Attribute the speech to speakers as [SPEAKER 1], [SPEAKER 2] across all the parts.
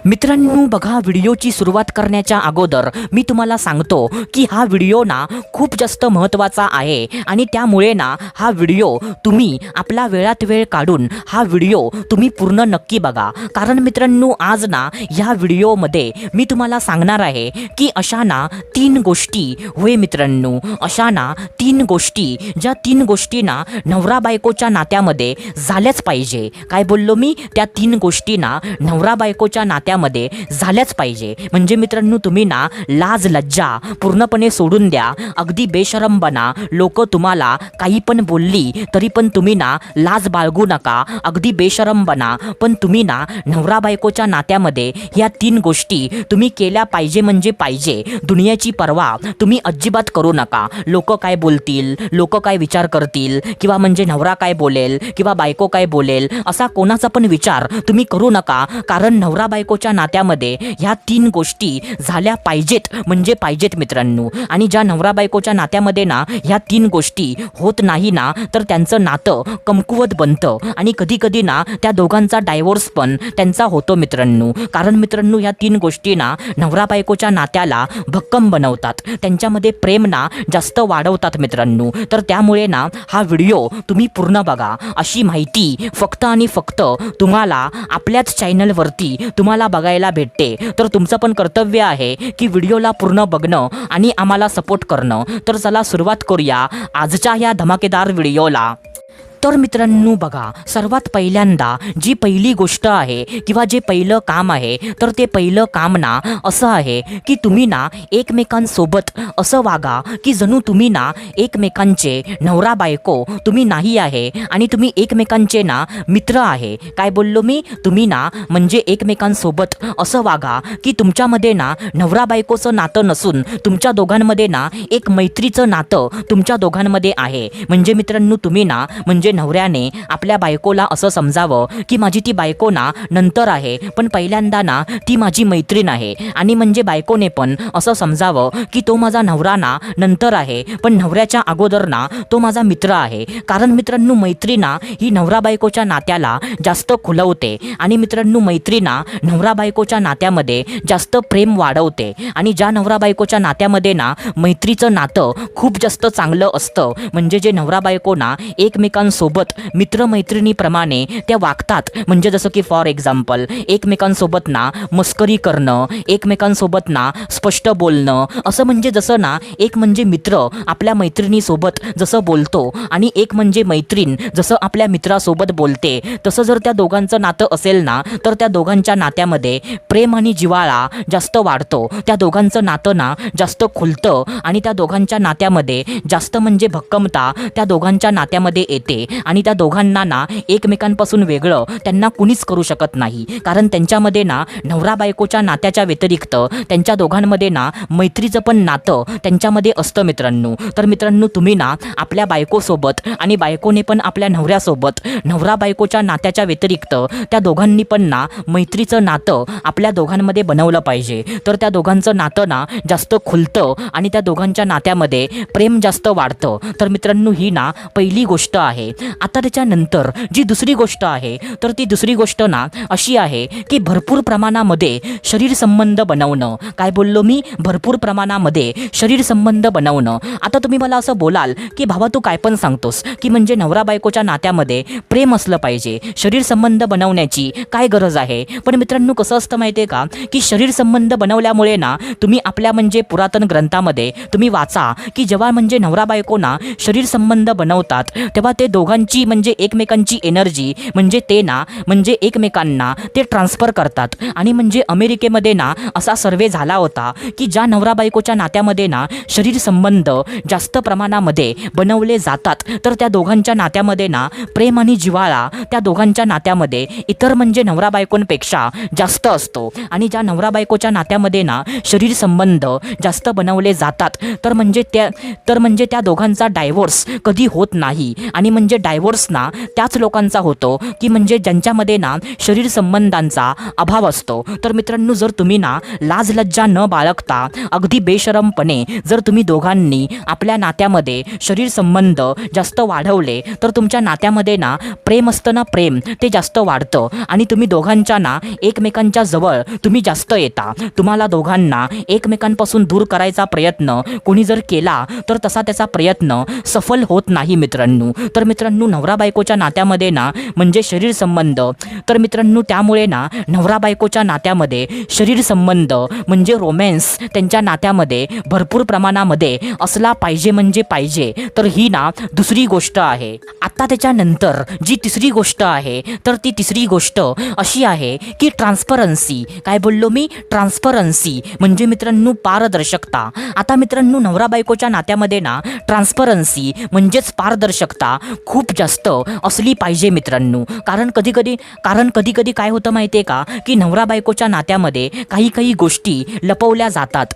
[SPEAKER 1] मित्रांनो बघा, व्हिडिओची सुरुवात करण्याच्या अगोदर मी तुम्हाला सांगतो की हा व्हिडिओ ना खूप जास्त महत्त्वाचा आहे आणि त्यामुळे ना हा व्हिडिओ तुम्ही आपला वेळात वेळ काढून हा व्हिडिओ तुम्ही पूर्ण नक्की बघा. कारण मित्रांनो आज ना ह्या व्हिडिओमध्ये मी तुम्हाला सांगणार आहे की अशा ना 3 गोष्टी होय मित्रांनो, अशा ना 3 गोष्टी, ज्या 3 गोष्टी ना नवरा बायकोच्या नात्यामध्ये झाल्याच पाहिजे. काय बोललो मी? त्या 3 गोष्टी ना नवरा बायकोच्या नात्यामध्ये झाल्याच पाहिजे. म्हणजे मित्रांनो तुम्ही ना लाज लज्जा पूर्णपणे सोडून द्या. अगदी बेशरम बना. लोक तुम्हाला काही पण बोलली तरी पण तुम्ही ना लाज बाळगू नका. अगदी बेशरम बना. पण तुम्ही ना नवरा बायकोच्या नात्यामध्ये ह्या 3 गोष्टी तुम्ही केल्या पाहिजे म्हणजे पाहिजे. दुनियाची पर्वा तुम्ही अजिबात करू नका. लोक काय बोलतील, लोक काय विचार करतील, किंवा म्हणजे नवरा काय बोलेल किंवा बायको काय बोलेल असा कोणाचा पण विचार तुम्ही करू नका. कारण नवरा बायकोच्या नात्यामध्ये ह्या 3 गोष्टी झाल्या पाहिजेत म्हणजे पाहिजेत मित्रांनो. आणि ज्या नवरा बायकोच्या नात्यामध्ये ना ह्या 3 गोष्टी होत नाही ना तर त्यांचं नातं कमकुवत बनतं आणि कधी कधी ना त्या दोघांचा डायव्होर्स पण त्यांचा होतो मित्रांनो. कारण मित्रांनो ह्या 3 गोष्टी ना नवरा बायकोच्या नात्याला भक्कम बनवतात, त्यांच्यामध्ये प्रेम ना जास्त वाढवतात मित्रांनो. तर त्यामुळे ना हा व्हिडिओ तुम्ही पूर्ण बघा. अशी माहिती फक्त आणि फक्त तुम्हाला आपल्याच चॅनलवरती तुम्हाला बघायला भेटते. तर तुमचं पण कर्तव्य आहे की व्हिडिओला पूर्ण बघणं आणि आम्हाला सपोर्ट करणं. तर चला सुरुवात करूया आजच्या ह्या धमाकेदार व्हिडिओला. तर मित्रांनो बघा, सर्वात पहिल्यांदा जी पहिली गोष्ट आहे किंवा जे पहिलं काम आहे तर ते पहिलं काम ना असं आहे की तुम्ही ना एकमेकांसोबत असं वागा की जणू तुम्ही ना एकमेकांचे नवरा बायको तुम्ही नाही आहे आणि तुम्ही एकमेकांचे ना मित्र आहे. काय बोललो मी? तुम्ही ना म्हणजे एकमेकांसोबत असं वागा की तुमच्यामध्ये ना नवरा बायकोचं नातं नसून तुमच्या दोघांमध्ये ना एक मैत्रीचं नातं तुमच्या दोघांमध्ये आहे. म्हणजे मित्रांनो तुम्ही ना म्हणजे नवऱ्याने आपल्या बायकोला असं समजावं की माझी ती बायको ना नंतर आहे, पण पहिल्यांदा ना ती माझी मैत्रीण आहे. आणि म्हणजे बायकोने पण असं समजावं की तो माझा नवरा ना नंतर आहे, पण नवऱ्याच्या अगोदर ना तो माझा मित्र आहे. कारण मित्रांनो मैत्री ना ही नवरा बायकोच्या नात्याला जास्त खुलवते आणि मित्रांनो मैत्री ना नवरा बायकोच्या नात्यामध्ये जास्त प्रेम वाढवते. आणि ज्या नवरा बायकोच्या नात्यामध्ये ना मैत्रीचं नातं खूप जास्त चांगलं असतं, म्हणजे जे नवरा बायको ना एकमेकांसोबत मित्रमैत्रिणीप्रमाणे त्या वागतात. म्हणजे जसं की फॉर एक्झाम्पल एकमेकांसोबत ना मस्करी करणं, एकमेकांसोबत ना स्पष्ट बोलणं, असं म्हणजे जसं ना एक म्हणजे मित्र आपल्या मैत्रिणीसोबत जसं बोलतो आणि एक म्हणजे मैत्रीण जसं आपल्या मित्रासोबत बोलते, तसं जर त्या दोघांचं नातं असेल ना तर त्या दोघांच्या नात्यामध्ये प्रेम आणि जिव्हाळा जास्त वाढतो. त्या दोघांचं नातं ना जास्त खुलतं आणि त्या दोघांच्या नात्यामध्ये जास्त म्हणजे भक्कमता त्या दोघांच्या नात्यामध्ये येते. आणि त्या दोघांना ना एकमेकांपासून वेगळं त्यांना कुणीच करू शकत नाही. कारण त्यांच्यामध्ये ना नवरा बायकोच्या नात्याच्या व्यतिरिक्त त्यांच्या दोघांमध्ये ना मैत्रीचं पण नातं त्यांच्यामध्ये असतं मित्रांनो. तर मित्रांनो तुम्ही ना आपल्या बायकोसोबत आणि बायकोने पण आपल्या नवऱ्यासोबत नवरा बायकोच्या नात्याच्या व्यतिरिक्त त्या दोघांनी पण ना मैत्रीचं नातं आपल्या दोघांमध्ये बनवलं पाहिजे. तर त्या दोघांचं नातं ना जास्त खुलतं आणि त्या दोघांच्या नात्यामध्ये प्रेम जास्त वाढतं. तर मित्रांनो ही ना पहिली गोष्ट आहे. आता त्याच्यानंतर जी दुसरी गोष्ट आहे तर ती दुसरी गोष्ट ना अशी आहे की भरपूर प्रमाणामध्ये शरीर संबंध बनवणं. काय बोललो मी? भरपूर प्रमाणामध्ये शरीर संबंध बनवणं. आता तुम्ही मला असं बोलाल की भावा तू काय पण सांगतोस की म्हणजे नवरा बायकोच्या नात्यामध्ये प्रेम असलं पाहिजे, शरीर संबंध बनवण्याची काय गरज आहे? पण मित्रांनो कसं असतं माहिती आहे का की शरीर संबंध बनवल्यामुळे ना तुम्ही आपल्या म्हणजे पुरातन ग्रंथामध्ये तुम्ही वाचा की जेव्हा म्हणजे नवरा बायको ना शरीर संबंध बनवतात तेव्हा ते दोघांची म्हणजे एकमेकांची एनर्जी म्हणजे ते ना म्हणजे एकमेकांना ते ट्रान्सफर करतात. आणि म्हणजे अमेरिकेमध्ये ना असा सर्वे झाला होता की ज्या नवरा बायकोच्या नात्यामध्ये ना शरीर संबंध जास्त प्रमाणामध्ये बनवले जातात तर त्या दोघांच्या नात्यामध्ये ना प्रेम आणि जिव्हाळा त्या दोघांच्या नात्यामध्ये इतर म्हणजे नवरा बायकोंपेक्षा जास्त असतो. आणि ज्या नवरा बायकोच्या नात्यामध्ये ना शरीर संबंध जास्त बनवले जातात तर म्हणजे त्या दोघांचा डायव्होर्स कधी होत नाही. आणि म्हणजे म्हणजे डायव्होर्स ना त्याच लोकांचा होतो की म्हणजे ज्यांच्यामध्ये ना शरीर संबंधांचा अभाव असतो. तर मित्रांनो, जर तुम्ही ना लाज लज्जा न बाळगता अगदी बेशरमपणे जर तुम्ही दोघांनी आपल्या नात्यामध्ये शरीर संबंध जास्त वाढवले तर तुमच्या नात्यामध्ये ना प्रेम असतं ना, प्रेम ते जास्त वाढतं आणि तुम्ही दोघांच्या ना एकमेकांच्या जवळ तुम्ही जास्त येता. तुम्हाला दोघांना एकमेकांपासून दूर करायचा प्रयत्न कोणी जर केला तर तसा त्याचा प्रयत्न सफल होत नाही मित्रांनो. तर मित्रांनो, नवरा बायकोच्या नात्यामध्ये ना म्हणजे शरीर संबंध, तर मित्रांनो त्यामुळे ना नवरा बायकोच्या नात्यामध्ये शरीर संबंध म्हणजे रोमॅन्स त्यांच्या नात्यामध्ये भरपूर प्रमाणामध्ये असला पाहिजे म्हणजे पाहिजे. तर ही ना दुसरी गोष्ट आहे. आता त्याच्यानंतर जी तिसरी गोष्ट आहे तर ती तिसरी गोष्ट अशी आहे की ट्रान्सपरन्सी. काय बोललो मी? ट्रान्सपरन्सी म्हणजे मित्रांनो पारदर्शकता. आता मित्रांनो, नवरा बायकोच्या नात्यामध्ये ना ट्रान्सपरन्सी म्हणजेच पारदर्शकता खूप जास्त असली पाहिजे मित्रांनो. कारण कधी कधी काय होतं माहिती आहे का की नवरा बायकोच्या नात्यामध्ये काही गोष्टी लपवल्या जातात.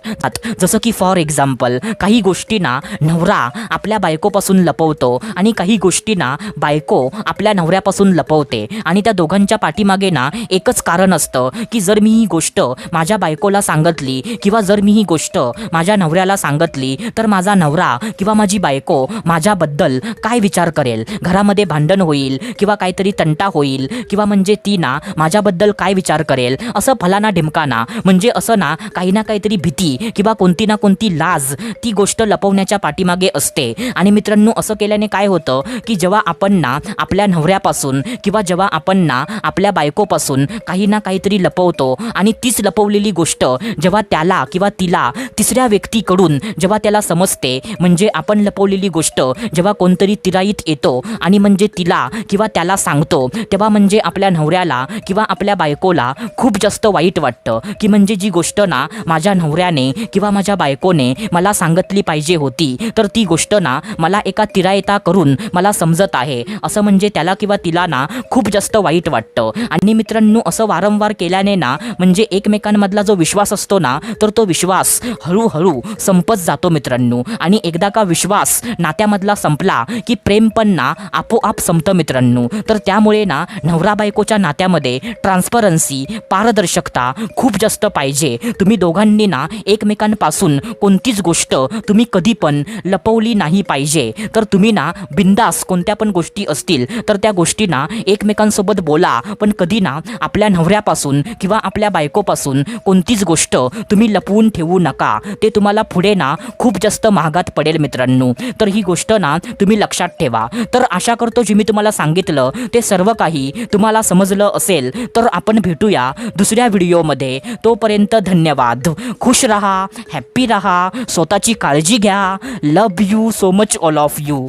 [SPEAKER 1] जसं की फॉर एक्झाम्पल काही गोष्टी ना नवरा आपल्या बायकोपासून लपवतो आणि काही गोष्टी ना बायको आपल्या नवऱ्यापासून लपवते आणि त्या दोघांच्या पाठीमागे ना एकच कारण असतं की जर मी ही गोष्ट माझ्या बायकोला सांगितली किंवा जर मी ही गोष्ट माझ्या नवऱ्याला सांगितली तर माझा नवरा किंवा माझी बायको माझ्याबद्दल काय विचार करेल, घरामध्ये भांडण होईल किंवा काहीतरी तंटा होईल किंवा म्हणजे ती ना माझ्याबद्दल काय विचार करेल असं फलाना ढिमकाना म्हणजे असं ना काहीतरी भीती किंवा कोणती ना कोणती लाज ती गोष्ट लपवण्याच्या पाठीमागे असते. आणि मित्रांनो, असं केल्याने काय होतं की जेव्हा आपण ना आपल्या नवऱ्यापासून किंवा जेव्हा आपण ना आपल्या बायकोपासून काही ना काहीतरी लपवतो आणि तीच लपवलेली गोष्ट जेव्हा त्याला किंवा तिला तिसऱ्या व्यक्तीकडून जेव्हा त्याला समजते, म्हणजे आपण लपवलेली गोष्ट जेव्हा कोणतरी तिराईत येतो आणि म्हणजे तिला किंवा त्याला सांगतो, तेव्हा म्हणजे आपल्या नवऱ्याला किंवा आपल्या बायकोला खूप जास्त वाईट वाटतं की म्हणजे जी गोष्ट ना माझ्या नवऱ्याने किंवा माझ्या बायकोने मला सांगितली पाहिजे होती तर ती गोष्ट ना मला एका तिरायता करून मला समजत आहे, असं म्हणजे त्याला किंवा तिला ना खूप जास्त वाईट वाटतं. आणि मित्रांनो, असं वारंवार केल्याने ना म्हणजे एकमेकांमधला जो विश्वास असतो ना तर तो विश्वास हळूहळू संपत जातो मित्रांनो. आणि एकदा का विश्वास नात्यामधला संपला की प्रेम पण ना आपोआप संपतं मित्रांनो. तर त्यामुळे ना नवरा बायकोच्या नात्यामध्ये ट्रान्सपरन्सी पारदर्शकता खूप जास्त पाहिजे. तुम्ही दोघांनी ना एकमेकांपासून कोणतीच गोष्ट तुम्ही कधी पण लपवली नाही पाहिजे. तर तुम्ही ना बिंदास कोणत्या पण गोष्टी असतील तर त्या गोष्टी ना एकमेकांसोबत बोला, पण कधी ना आपल्या नवऱ्यापासून किंवा आपल्या बायकोपासून कोणतीच गोष्ट तुम्ही लपवून ठेवू नका. ते तुम्हाला पुढे ना खूप जास्त महागात पडेल मित्रांनो. तर ही गोष्ट ना तुम्ही लक्षात ठेवा. तर आशा करतो जे मी तुम्हाला सांगितलं ते सर्व काही तुम्हाला समजलं असेल. तर आपण भेटूया दुसऱ्या व्हिडिओमध्ये. तोपर्यंत धन्यवाद. खुश रहा, हॅप्पी रहा, स्वतःची काळजी घ्या. Love you so much all of you.